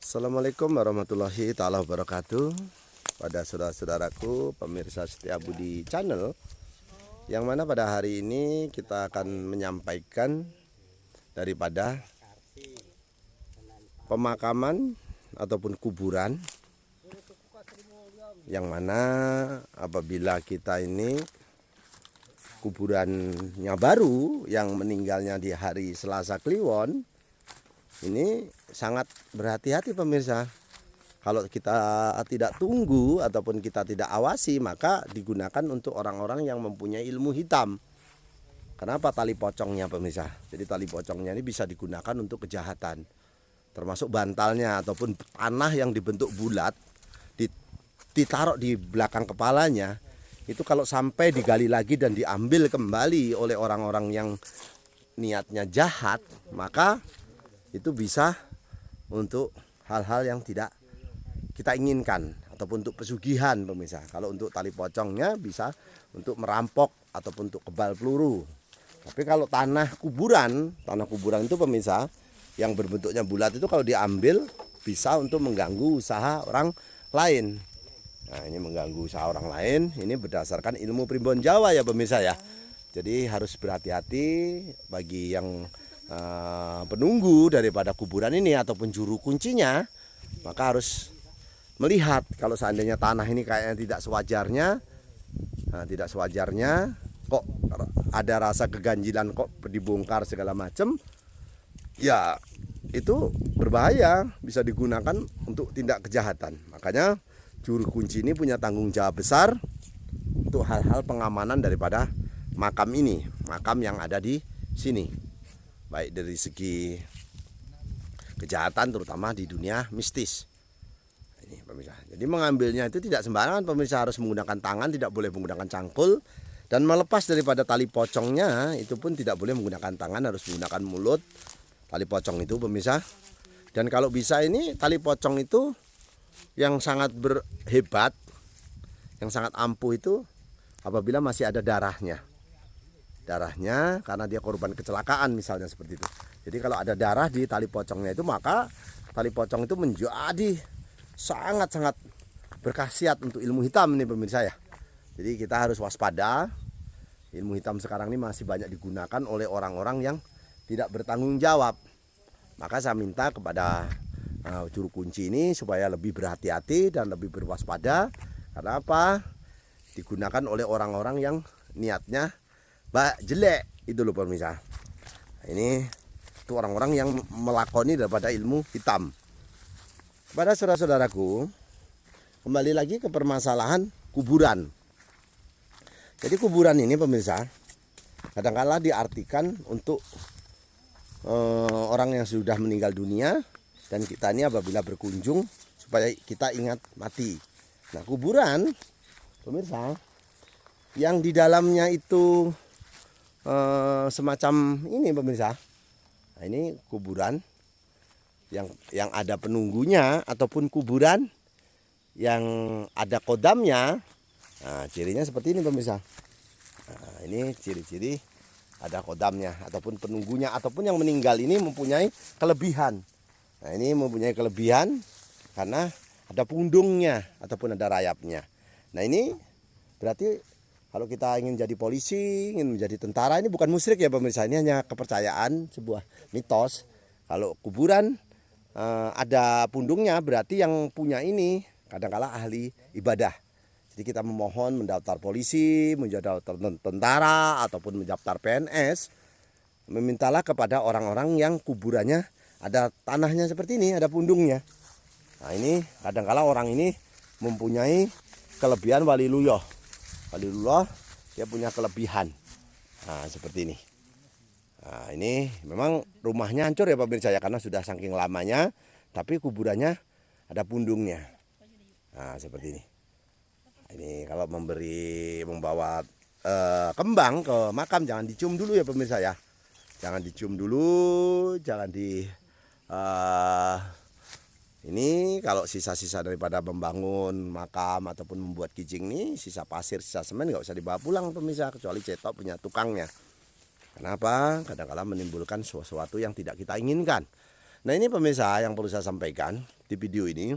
Assalamualaikum warahmatullahi taala wabarakatuh. Pada saudara-saudaraku pemirsa setia Budi Channel, yang mana pada hari ini kita akan menyampaikan daripada pemakaman ataupun kuburan, yang mana apabila kita ini kuburannya baru yang meninggalnya di hari Selasa Kliwon, ini sangat berhati-hati pemirsa. Kalau kita tidak tunggu ataupun kita tidak awasi, maka digunakan untuk orang-orang yang mempunyai ilmu hitam. Kenapa tali pocongnya pemirsa? Jadi tali pocongnya ini bisa digunakan untuk kejahatan. Termasuk bantalnya ataupun tanah yang dibentuk bulat, ditaruh di belakang kepalanya. Itu kalau sampai digali lagi dan diambil kembali oleh orang-orang yang niatnya jahat, maka itu bisa untuk hal-hal yang tidak kita inginkan ataupun untuk pesugihan pemirsa. Kalau untuk tali pocongnya bisa untuk merampok ataupun untuk kebal peluru. Tapi kalau tanah kuburan itu pemirsa yang berbentuknya bulat itu kalau diambil bisa untuk mengganggu usaha orang lain. Nah, ini mengganggu usaha orang lain, ini berdasarkan ilmu primbon Jawa ya pemirsa ya. Jadi harus berhati-hati bagi yang penunggu daripada kuburan ini ataupun juru kuncinya, maka harus melihat kalau seandainya tanah ini kayaknya tidak sewajarnya, kok ada rasa keganjilan, kok dibongkar segala macam, ya itu berbahaya, bisa digunakan untuk tindak kejahatan. Makanya juru kunci ini punya tanggung jawab besar untuk hal-hal pengamanan daripada makam ini, makam yang ada di sini. Baik dari segi kejahatan terutama di dunia mistis. Ini pemirsa. Jadi mengambilnya itu tidak sembarangan pemirsa, harus menggunakan tangan, tidak boleh menggunakan cangkul, dan melepas daripada tali pocongnya itu pun tidak boleh menggunakan tangan, harus menggunakan mulut tali pocong itu pemirsa. Dan kalau bisa ini tali pocong itu yang sangat berhebat, yang sangat ampuh itu apabila masih ada darahnya karena dia korban kecelakaan misalnya seperti itu. Jadi kalau ada darah di tali pocongnya itu, maka tali pocong itu menjadi sangat-sangat berkhasiat untuk ilmu hitam ini pemirsa ya. Jadi kita harus waspada. Ilmu hitam sekarang ini masih banyak digunakan oleh orang-orang yang tidak bertanggung jawab. Maka saya minta kepada juru kunci ini supaya lebih berhati-hati dan lebih berwaspada. Karena apa? Digunakan oleh orang-orang yang niatnya jelek itu loh pemirsa. Ini itu orang-orang yang melakoni daripada ilmu hitam. Kepada saudara-saudaraku, kembali lagi ke permasalahan kuburan. Jadi kuburan ini pemirsa kadang-kala diartikan untuk orang yang sudah meninggal dunia, dan kita ini apabila berkunjung supaya kita ingat mati. Nah, kuburan pemirsa yang di dalamnya itu semacam ini pemirsa. Nah, ini kuburan yang ada penunggunya ataupun kuburan yang ada kodamnya. Nah, cirinya seperti ini pemirsa. Nah, ini ciri-ciri ada kodamnya ataupun penunggunya ataupun yang meninggal ini mempunyai kelebihan. Nah, ini mempunyai kelebihan karena ada pundungnya ataupun ada rayapnya. Nah, ini berarti kalau kita ingin jadi polisi, ingin menjadi tentara, ini bukan musyrik ya pemirsa, ini hanya kepercayaan, sebuah mitos. Kalau kuburan ada pundungnya, berarti yang punya ini kadangkala ahli ibadah. Jadi kita memohon mendaftar polisi, mendaftar tentara, ataupun mendaftar PNS, memintalah kepada orang-orang yang kuburannya ada tanahnya seperti ini, ada pundungnya. Nah, ini kadangkala orang ini mempunyai kelebihan walilullah, dia punya kelebihan. Nah, seperti ini. Nah, ini memang rumahnya hancur ya pemirsa ya, karena sudah saking lamanya, tapi kuburannya ada pundungnya. Nah, seperti ini. Ini kalau membawa kembang ke makam jangan dicium dulu ya pemirsa ya. Jangan dicium dulu, jangan ini kalau sisa-sisa daripada membangun makam ataupun membuat kijing nih, sisa pasir, sisa semen nggak usah dibawa pulang pemirsa, kecuali cetok punya tukangnya. Kenapa? Kadang-kadang menimbulkan sesuatu yang tidak kita inginkan. Nah ini pemirsa yang perlu saya sampaikan di video ini.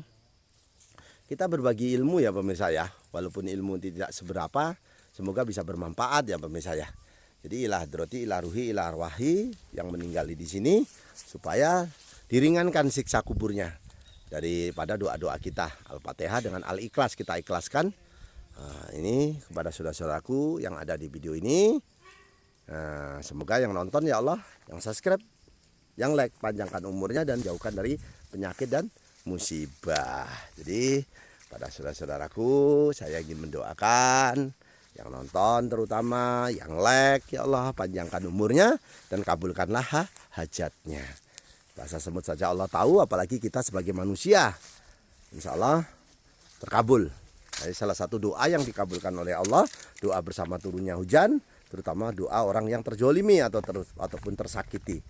Kita berbagi ilmu ya pemirsa ya. Walaupun ilmu tidak seberapa, semoga bisa bermanfaat ya pemirsa ya. Jadi ilah hadrati, ilah ruhi, ilah arwahi yang meninggal di sini supaya diringankan siksa kuburnya daripada doa-doa kita. Al-Fatihah dengan Al-Ikhlas kita ikhlaskan. Nah, ini kepada saudara-saudaraku yang ada di video ini. Nah, semoga yang nonton ya Allah, yang subscribe, yang like, panjangkan umurnya dan jauhkan dari penyakit dan musibah. Jadi pada saudara-saudaraku saya ingin mendoakan yang nonton terutama, yang like ya Allah panjangkan umurnya dan kabulkanlah hajatnya. Bahasa semut saja Allah tahu, apalagi kita sebagai manusia. Insya Allah terkabul. Jadi salah satu doa yang dikabulkan oleh Allah, doa bersama turunnya hujan, terutama doa orang yang terjolimi ataupun tersakiti.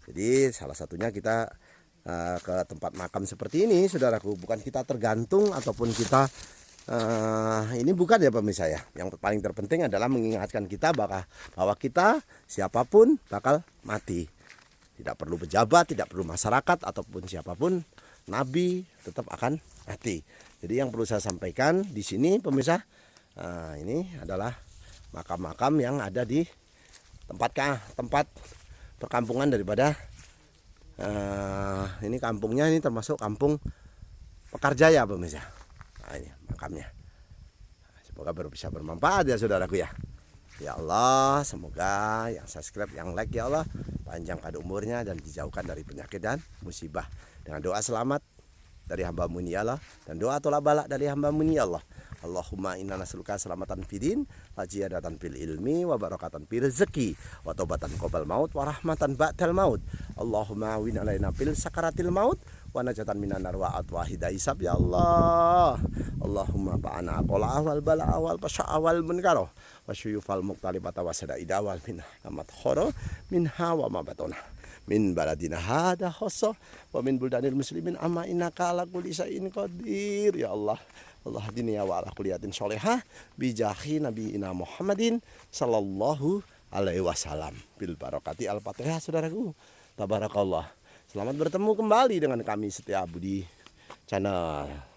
Jadi salah satunya kita ke tempat makam seperti ini, saudaraku, bukan kita tergantung ataupun kita ini bukan ya pemirsa ya. Yang paling terpenting adalah mengingatkan kita bahwa kita siapapun bakal mati. Tidak perlu pejabat, tidak perlu masyarakat ataupun siapapun, nabi tetap akan mati. Jadi yang perlu saya sampaikan di sini pemirsa, ini adalah makam-makam yang ada di tempat perkampungan daripada ini kampungnya, ini termasuk kampung Pekarjaya pemirsa. Nah, ini makamnya. Semoga bisa bermanfaat ya saudaraku ya. Ya Allah, semoga yang subscribe, yang like ya Allah panjangkan umurnya dan dijauhkan dari penyakit dan musibah. Dengan doa selamat dari hamba-Mu ini ya Allah, dan doa tolak balak dari hamba-Mu ini ya Allah. Allahumma inna nas'aluka selamatan fidin, wajiyadatan fil ilmi, wa barakatan fil rezeki, wa taubatan qabal maut, wa rahmatan ba'dal maut. Allahumma win alaina fil sakaratil maut, wa najatan minan nar wa atwahida hisab ya Allah. Allahumma ba'ana qala awal bala awal pasha awal munkaro wa syuyufal muqtalibata wa sadaida wal minah amat khoro minha wa mabatona min baladina hada khosso wa min buldanil muslimin amma innaka ala kulli syai'in qadir ya Allah. Allah hadini ya wa ala kuliyatin sholehah bijahi nabiina Muhammadin sallallahu alaihi wasallam bil barakati al-Fatihah saudaraku. Tabarakallah. Selamat bertemu kembali dengan kami Setia Budi Channel.